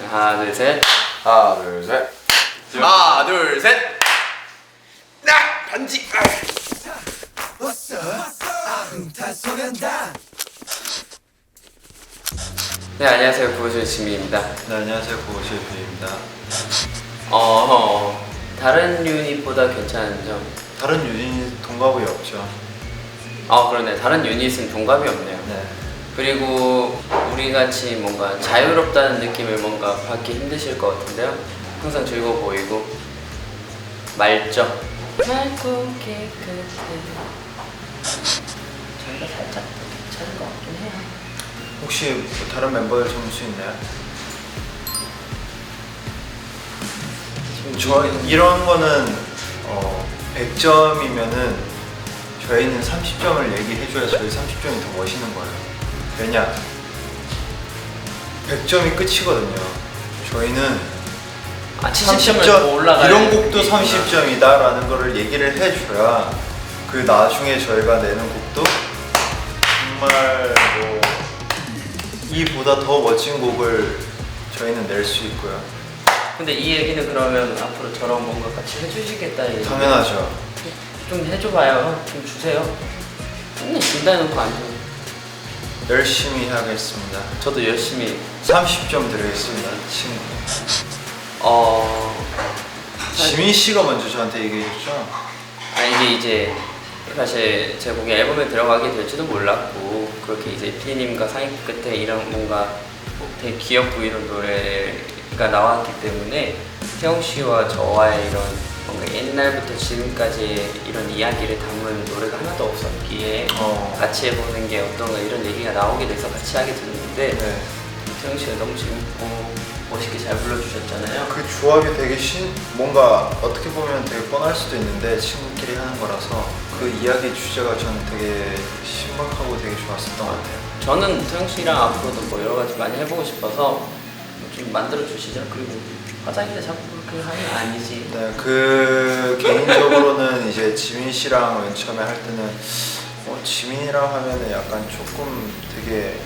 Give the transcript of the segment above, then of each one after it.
하나 둘 셋. 하나 둘 셋. 하나 둘 셋. 반지. 네 안녕하세요 구호실 지민입니다. 네 안녕하세요 고고실 비입니다. 다른 유닛보다 괜찮은 점. 다른 유닛 동갑이 없죠. 그러네. 다른 유닛은 동갑이 없네요. 네. 그리고 우리 같이 뭔가 자유롭다는 느낌을 뭔가 받기 힘드실 것 같은데요. 항상 즐거워 보이고 맑죠. 맑고 깨끗해. 저희가 살짝 괜찮은 것 같긴 해요. 혹시 뭐 다른 멤버들 점수 있나요? 저 이런 거는 100점이면은 저희는 30점을 얘기해줘야 저희 30점이 더 멋있는 거예요. 왜냐? 100점이 끝이거든요. 저희는 70점을 더 올라가야 이런 곡도 되니까. 30점이다 라는 거를 얘기를 해줘야 그 나중에 저희가 내는 곡도 정말 뭐 이보다 더 멋진 곡을 저희는 낼 수 있고요. 근데 이 얘기는 그러면 앞으로 저랑 뭔가 같이 해주시겠다 얘기. 당연하죠. 좀 해줘봐요. 좀 주세요. 맨날 준다 해놓고 안 줘. 열심히 하겠습니다. 저도 열심히 30점 드리겠습니다, 친구. 지민 씨가 먼저 저한테 얘기해줬죠? 이제 사실 제 곡이 앨범에 들어가게 될지도 몰랐고 그렇게 이제 피디님과 상의 끝에 이런 뭔가 되게 귀엽고 이런 노래가 나왔기 때문에 태영 씨와 저와의 이런 뭔가 옛날부터 지금까지 이런 이야기를 담은 노래가 하나도 없었기에 같이 해보는 게 어떤가 이런 얘기가 나오게 돼서 같이 하게 됐는데 네. 태영 씨가 너무 재밌고 멋있게 잘 불러주셨잖아요. 그 조합이 되게 뭔가 어떻게 보면 되게 뻔할 수도 있는데 친구끼리 하는 거라서 그 이야기 주제가 저는 되게 신박하고 되게 좋았었던 것 같아요. 저는 태영 씨랑 앞으로도 뭐 여러 가지 많이 해보고 싶어서 좀 만들어 주시죠. 그리고 화장실에 자꾸 그렇게 하는 거 아니지. 네, 그 개인적으로는 이제 지민 씨랑 맨 처음에 할 때는 지민이랑 하면은 약간 조금 되게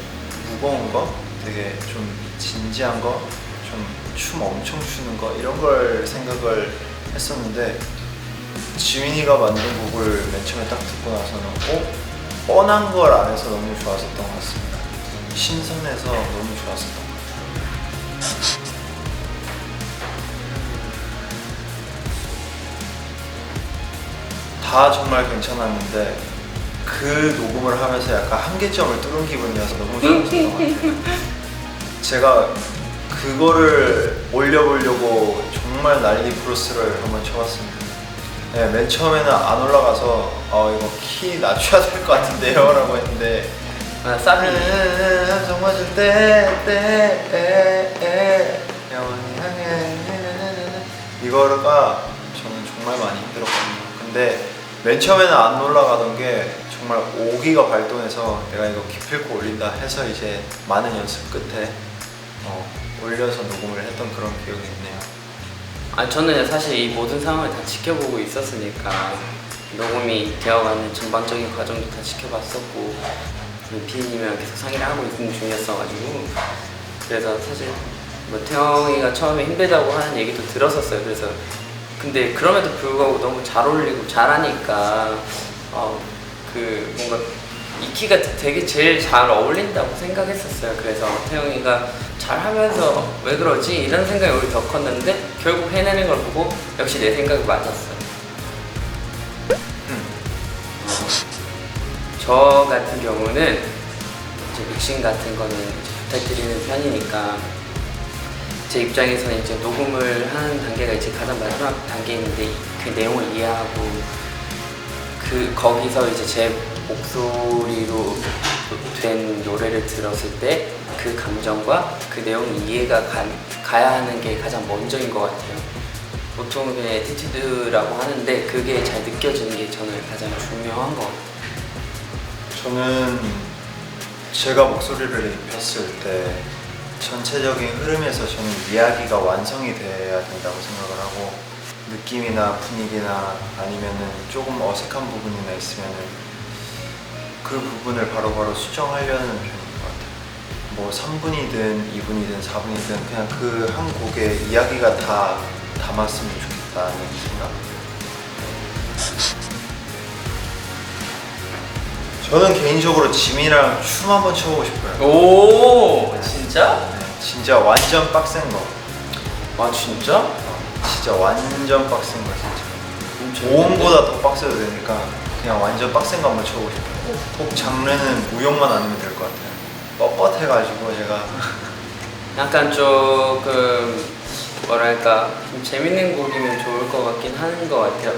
무거운 거, 되게 좀 진지한 거, 좀 춤 엄청 추는 거 이런 걸 생각을 했었는데 지민이가 만든 곡을 맨 처음에 딱 듣고 나서는 뻔한 걸 안 해서 너무 좋았었던 것 같습니다. 신선해서 너무 좋았었던 것 같아요. 다 정말 괜찮았는데 그 녹음을 하면서 약간 한계점을 뚫은 기분이어서 너무 좋았던 것 같아요. 제가 그거를 올려보려고 정말 난리 브루스를 한번 쳐봤습니다. 네, 맨 처음에는 안 올라가서 이거 키 낮춰야 될 것 같은데요 라고 했는데 사비 정말 줄때 영원히 향해 이거가 저는 정말 많이 힘들었거든요. 근데 맨 처음에는 안 올라가던 게 정말 오기가 발동해서 내가 이거 기필코 올린다 해서 이제 많은 연습 끝에 올려서 녹음을 했던 그런 기억이 있네요. 저는 사실 이 모든 상황을 다 지켜보고 있었으니까 녹음이 되어가는 전반적인 과정도 다 지켜봤었고 피디님이랑 계속 상의를 하고 있는 중이었어가지고 그래서 사실 뭐 태영이가 처음에 힘들다고 하는 얘기도 들었었어요. 그래서 근데 그럼에도 불구하고 너무 잘 어울리고 잘하니까 그 뭔가 이 키가 되게 제일 잘 어울린다고 생각했었어요. 그래서 태영이가 잘하면서 왜 그러지? 이런 생각이 오히려 더 컸는데 결국 해내는 걸 보고 역시 내 생각이 맞았어요. 저 같은 경우는 이제 믹싱 같은 거는 이제 부탁드리는 편이니까 제 입장에서는 이제 녹음을 하는 단계가 이제 가장 마지막 단계인데 그 내용을 이해하고 거기서 이제 제 목소리로 된 노래를 들었을 때 그 감정과 그 내용이 이해가 가야 하는 게 가장 먼저인 것 같아요. 보통 그냥 에티튜드라고 하는데 그게 잘 느껴지는 게 저는 가장 중요한 것 같아요. 저는 제가 목소리를 입혔을 때 전체적인 흐름에서 저는 이야기가 완성이 돼야 된다고 생각을 하고 느낌이나 분위기나 아니면은 조금 어색한 부분이나 있으면은 그 부분을 바로바로 수정하려는 편인 것 같아요. 뭐 3분이든 2분이든 4분이든 그냥 그 한 곡에 이야기가 다 담았으면 좋겠다는 생각. 저는 개인적으로 지민이랑 춤 한번 춰보고 싶어요. 오 진짜? 네, 진짜 완전 빡센 거. 아 진짜? 진짜 완전 빡센 거 진짜. 재밌는데? 고음보다 더 빡세도 되니까 그냥 완전 빡센 거 한번 쳐보고 싶어요. 꼭 장르는 무용만 아니면 될 것 같아요. 뻣뻣해가지고 제가 약간 조금 뭐랄까 좀 재밌는 곡이면 좋을 것 같긴 하는 것 같아요.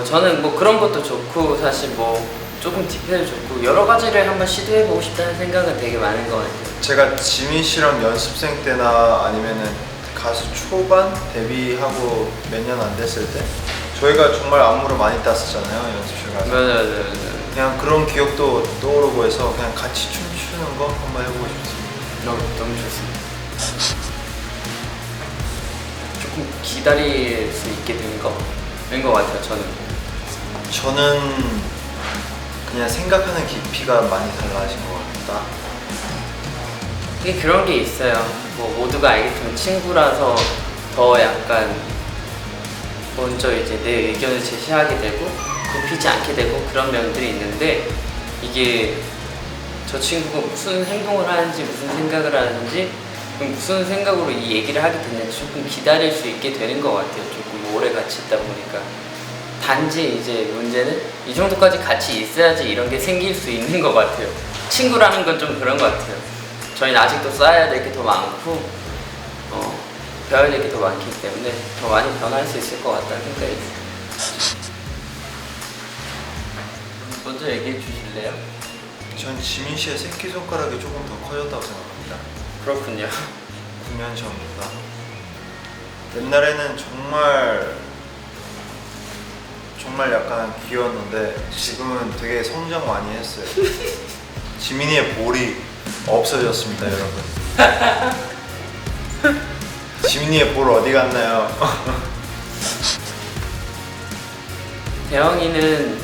저는 뭐 그런 것도 좋고 사실 뭐 조금 딥해도 좋고 여러 가지를 한번 시도해보고 싶다는 생각은 되게 많은 것 같아요. 제가 지민 씨랑 연습생 때나 아니면은 가수 초반 데뷔하고 몇 년 안 됐을 때 저희가 정말 안무를 많이 땄었잖아요, 연습실 가서. 맞아. 그냥 그런 기억도 떠오르고 해서 그냥 같이 춤추는 거 한번 해보고 싶습니다. 너무 좋습니다. 조금 기다릴 수 있게 된 거인 것 같아요. 저는 그냥 생각하는 깊이가 많이 달라진 것 같다. 이게 그런 게 있어요. 뭐 모두가 알겠지만 친구라서 더 약간 먼저 이제 내 의견을 제시하게 되고 굽히지 않게 되고 그런 면들이 있는데 이게 저 친구가 무슨 행동을 하는지 무슨 생각을 하는지 무슨 생각으로 이 얘기를 하게 됐는지 조금 기다릴 수 있게 되는 것 같아요. 조금 오래 같이 있다 보니까. 단지 이제 문제는 이 정도까지 같이 있어야지 이런 게 생길 수 있는 것 같아요. 친구라는 건 좀 그런 것 같아요. 저희는 아직도 쌓아야 될 게 더 많고 배워야 될 게 더 많기 때문에 더 많이 변할 수 있을 것 같다는 생각이 있어요. 먼저 얘기해 주실래요? 전 지민 씨의 새끼손가락이 조금 더 커졌다고 생각합니다. 그렇군요. 9년 전보다. 옛날에는 정말 약간 귀여웠는데 지금은 되게 성장 많이 했어요. 지민이의 볼이 없어졌습니다, 여러분. 지민이의 볼 어디 갔나요? 대영이는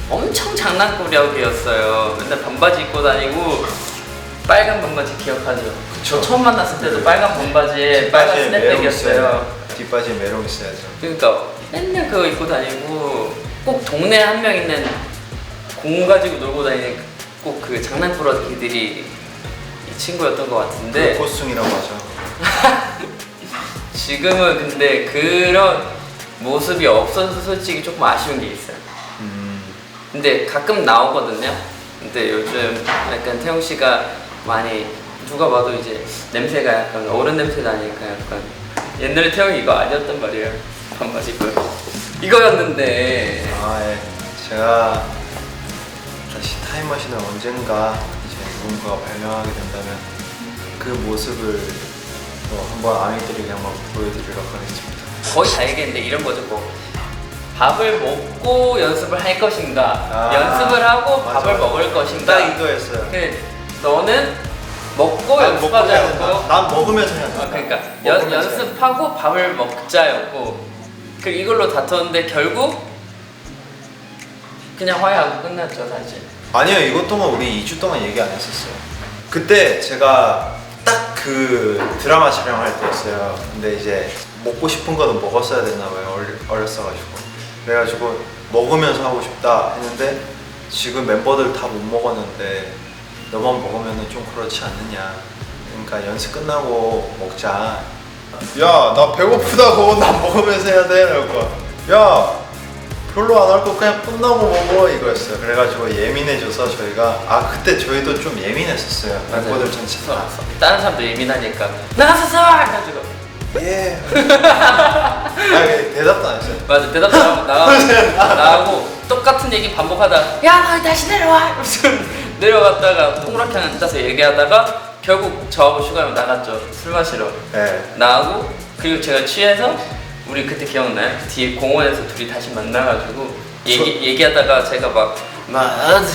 엄청 장난꾸러기였어요. 맨날 반바지 입고 다니고 빨간 반바지 기억하죠? 그쵸. 처음 만났을 때도 빨간 반바지에 빨간 스냅백이었어요. 뒷바지에 메롱 있어야죠. 그러니까 맨날 그거 입고 다니고 꼭 동네 한 명 있는 공 가지고 놀고 다니는 꼭 그 장난꾸러기들이 이 친구였던 것 같은데 코스튬이라고 하죠. 지금은 근데 그런 모습이 없어서 솔직히 조금 아쉬운 게 있어요. 근데 가끔 나오거든요. 근데 요즘 약간 태용 씨가 많이 누가 봐도 이제 냄새가 약간 어른 냄새 나니까 약간 옛날에 태용이 이거 아니었단 말이에요. 반바지 이거였는데 예. 제가 다시 타임머신을 언젠가 이제 누군가가 발명하게 된다면 그 모습을 한번 아이들에게 한번 보여드리도록 하겠습니다. 거의 다 얘기했는데 이런 거죠. 뭐 밥을 먹고 연습을 할 것인가, 연습을 하고 맞아. 밥을 먹을 것인가. 딱 이거였어요. 근데 너는 먹고 난 먹고 해야 된다. 연습하자였고, 난 먹으면서 해야 된다. 그러니까 먹으면서 해야 연습하고 밥을 먹자였고, 그 이걸로 다퉜는데 결국 그냥 화해하고 끝났죠 사실. 아니요, 이것 동안 우리 2주 동안 얘기 안 했었어요. 그때 제가 딱 그 드라마 촬영할 때였어요. 근데 이제 먹고 싶은 거는 먹었어야 됐나 봐요. 어렸어가지고. 그래가지고 먹으면서 하고 싶다 했는데 지금 멤버들 다 못 먹었는데 너만 먹으면 좀 그렇지 않느냐. 그러니까 연습 끝나고 먹자. 야, 나 배고프다고. 나 먹으면서 해야 돼. 이러고. 야, 별로 안 할 거 그냥 끝나고 먹어 이거였어요. 그래가지고 예민해져서 저희가 그때 저희도 좀 예민했었어요. 멤버들 전체 다. 다른 사람도 예민하니까 나가서 써! 해가지고 예. 대답도 안 했어요. 맞아 대답 나가고 똑같은 얘기 반복하다가 야 너 다시 내려와! 이러면서 내려갔다가 동그랗게 앉아서 얘기하다가 결국 저하고 슈가랑 나갔죠. 술 마시러. 네. 나가고 그리고 제가 취해서 우리 그때 기억나요? 뒤에 공원에서 둘이 다시 만나가지고 얘기하다가 제가 막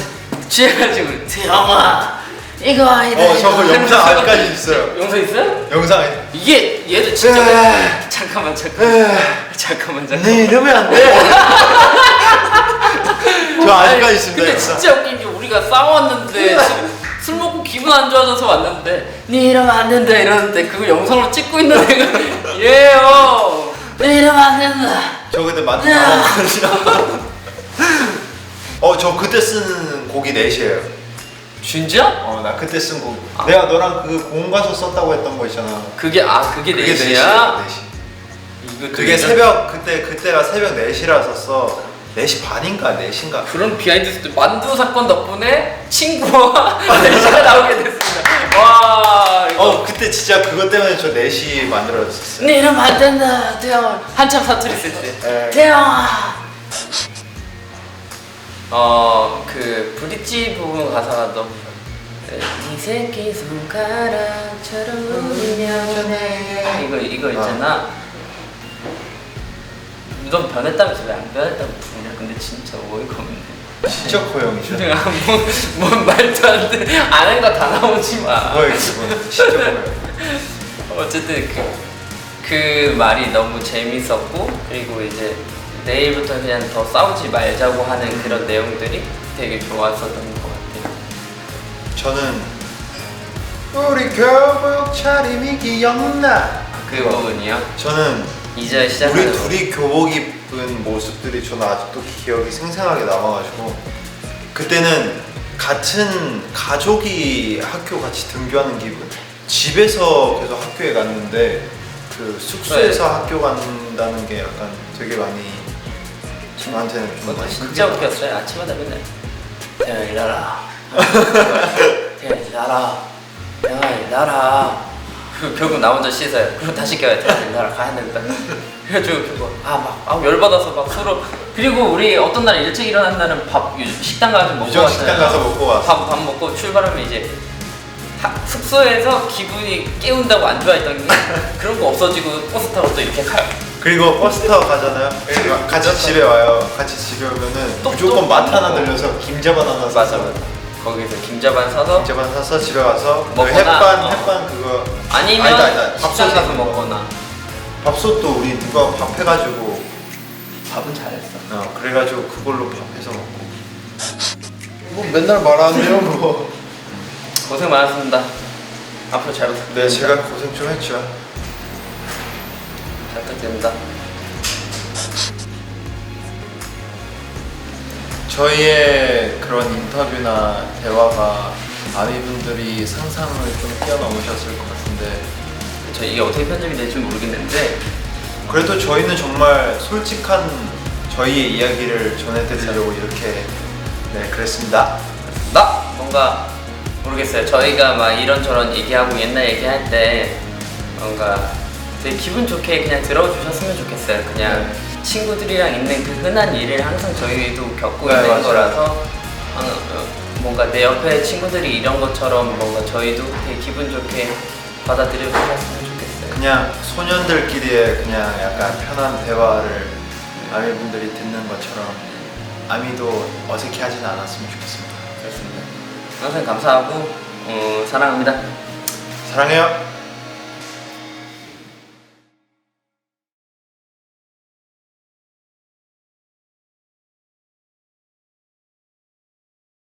취해가지고 태영아 이거 아니다. 저거 영상 아직까지 있어요. 영상 있어요? 영상에 이게 얘도 진짜 잠깐만 네 이러면 안 돼. 저 아직까지 있습니다. 근데 영상. 진짜 웃긴 게 우리가 싸웠는데 술 먹고 기분 안 좋아져서 왔는데 네 이러면 안 된다 이러는데 그거 영상으로 찍고 있는 애가 얘요. 네 이러면 안 된다. 저 근데 맞는 저 그때 쓴 곡이 넷이에요. 진짜? 나 그때 쓴 곡. 내가 너랑 그 공원 가서 썼다고 했던 거 있잖아. 그게 넷이야? 넷이. 이거 그게 새벽 그때가 새벽 4시라 썼어. 4시 반인가 4시인가. 그런 비하인드 스토리 만두 사건 덕분에 친구와 넷이가 나오게 됐습니다. 와 이거 그때 진짜 그것 때문에 저 4시 만들어졌었어요. 네 이러면 안 된다 태영 한참 사투리 쓸 때 태영아 그 브릿지 부분 가사가 너무 네 새끼 손가락처럼 울리며 이거 있잖아. 넌 변했다면서 왜 안 변했다고 부르냐. 근데 진짜 어이가 없네. 진짜 고영이죠. 뭔 말도 안 돼. 아는 거 다 나오지 마. 뭐야 그건 진짜 고영. 어쨌든 그 말이 너무 재밌었고 그리고 이제 내일부터 그냥 더 싸우지 말자고 하는 그런 내용들이 되게 좋았었던 것 같아요. 저는 우리 교복 차림이 기억나. 그 부분이요? 저는 이제 시작하는 우리 둘이 교복 입은 모습들이 저는 아직도 기억이 생생하게 남아가지고 그때는 같은 가족이 학교 같이 등교하는 기분. 집에서 계속 학교에 갔는데 그 숙소에서 학교 간다는 게 약간 되게 많이 저한테는 좀 많이 진짜 웃겼어요. 아침마다 맨날 태연아 일어나 태연아 일어나 태연아 일어나 결국 나 혼자 씻어요. 그리고 다시 깨워요. 태연아 일어나 가야 된다. 그래가지고 그거 막 열받아서 막 서로. 그리고 우리 어떤 날 일찍 일어난 날은 밥 식당 가서 먹고 왔어요. 식당 가서 먹고 왔어. 밥 먹고 출발하면 이제 숙소에서 기분이 깨운다고 안 좋아했던 게 그런 거 없어지고 버스 타고 또 이렇게 가요. 그리고 버스 타고 가잖아요. 같이 집에 와요. 같이 집에 오면은 무조건 맛 하나 늘려서 김자반 하나 사서. 맞아. 거기서 김자반 사서 집에 와서 그 먹거나, 햇반 그거 아니면 아니다. 식당 가서 먹거나. 밥솥도 우리 누가 밥 해가지고 밥은 잘했어. 그래가지고 그걸로 밥 해서 먹고. 뭐 맨날 말하는데요 뭐. 고생 많았습니다. 앞으로 잘 부탁드립니다. 네, 제가 고생 좀 했죠. 잘 부탁드립니다. 저희의 그런 인터뷰나 대화가 아미분들이 상상을 좀 뛰어넘으셨을 것 같은데 이게 어떻게 편집이 될지 모르겠는데 그래도 저희는 정말 솔직한 저희의 이야기를 전해드리려고 이렇게 그랬습니다. 뭔가 모르겠어요. 저희가 막 이런저런 얘기하고 옛날 얘기할 때 뭔가 되게 기분 좋게 그냥 들어주셨으면 좋겠어요. 그냥 친구들이랑 있는 그 흔한 일을 항상 저희도 겪고 있는 맞아요. 거라서 뭔가 내 옆에 친구들이 이런 것처럼 뭔가 저희도 되게 기분 좋게 받아들여 주셨으면 좋겠어요. 그냥 소년들끼리의 그냥 약간 편한 대화를 아미분들이 듣는 것처럼 아미도 어색해하진 않았으면 좋겠습니다. 그렇습니다. 항상 감사하고 사랑합니다. 사랑해요.